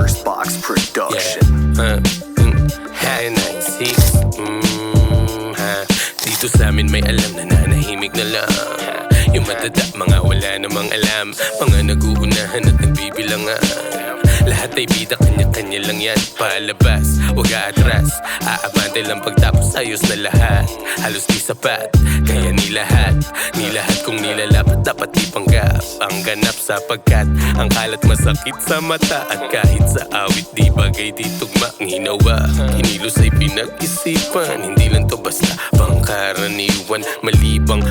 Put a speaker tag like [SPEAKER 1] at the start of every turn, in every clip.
[SPEAKER 1] First Box Production.
[SPEAKER 2] High 96. Dito sa amin may alam na nanahimik na lang. Yung matanda, mga wala namang alam. Mga naguunahan at nagbibilangan. Lahat ay bida, kanya-kanya lang yan. Palabas, wag aatras. Aabante lang pagtapos, ayos na lahat. Halos di sapat, kaya ni lahat kung nilalapat dapat ipanggap. Ang ganap sapagkat ang kalat masakit sa mata. At kahit sa awit di bagay di tugma ang hinawa. Kinilos ay pinag-isipan, hindi lang to basta pangkaraniwan. Malibang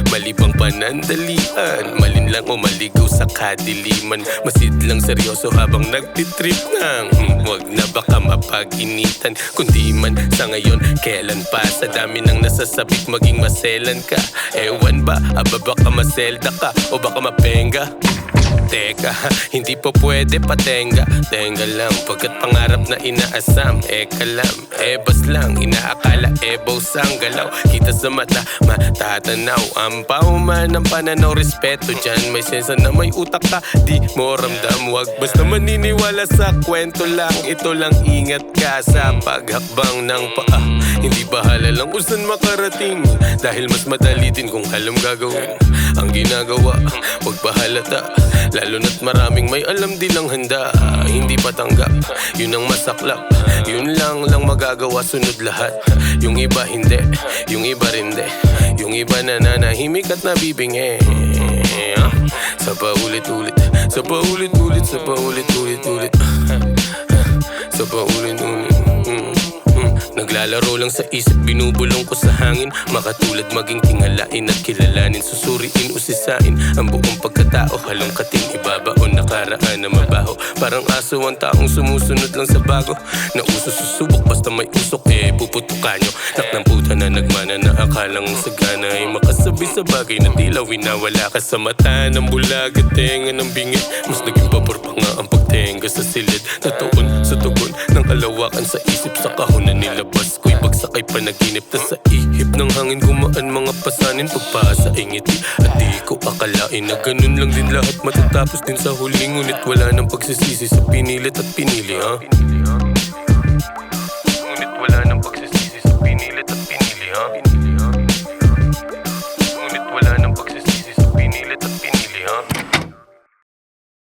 [SPEAKER 2] panandalian. Malinlang o maligaw sa kadiliman. Masidlang seryoso habang nagtitrip ng wag na baka mapag-initan. Kundi man sa ngayon, kailan pa sa dami ng nasasabik maging maselan ka. Ewan ba, aba baka maselda ka o baka mapenga. Teka, hindi po pwede patenga. Tenga lang, pagkat pangarap na inaasam. Eka lang, ebas lang, inaakala ebos ang galaw. Kita sa mata, matatanaw. Ang pauman ng pananaw, respeto dyan. May sensa na may utak ka, di mo ramdam. Wag basta maniniwala sa kwento lang. Ito lang ingat ka sa paghakbang ng paa. Hindi bahala lang kung saan makarating. Dahil mas madali din kung alam gagawin ang ginagawa, wag bahalata. Lalo na't maraming may alam din ang handa. Hindi patanggap, yun ang masaklap. Yun lang magagawa, sunod lahat. Yung iba hindi, yung iba rinde. Yung iba nananahimik at nabibingi. Sa paulit-ulit, sa paulit-ulit, sa paulit-ulit. Sa paulit-ulit. Naglalaro lang sa isip, binubulong ko sa hangin. Makatulad maging tingalain at kilalanin. Susuriin o sisain ang buong pagkatao. Halongkating ibabaon, nakaraan na mabaho. Parang aso ang taong sumusunod lang sa bago. Na uso susubok basta may usok, puputukan nyo. Nak ng puta na nagmana na akalang sagana ay makasabi sa bagay na tila winawala ka sa mata ng bulag at tenga ng bingi. Mas naging pabor pa nga ang pagtenga sa silid. Natuon sa tugon ng kalawakan sa isip sa kahon na nilabas ko'y pagsakay panaginip na sa ihip ng hangin gumaan mga pasanin pagpasa ingiti. At di ko akalain na ganun lang din lahat matatapos din sa huli. Ngunit wala nang pagsisisi sa pinilit at pinili, ha?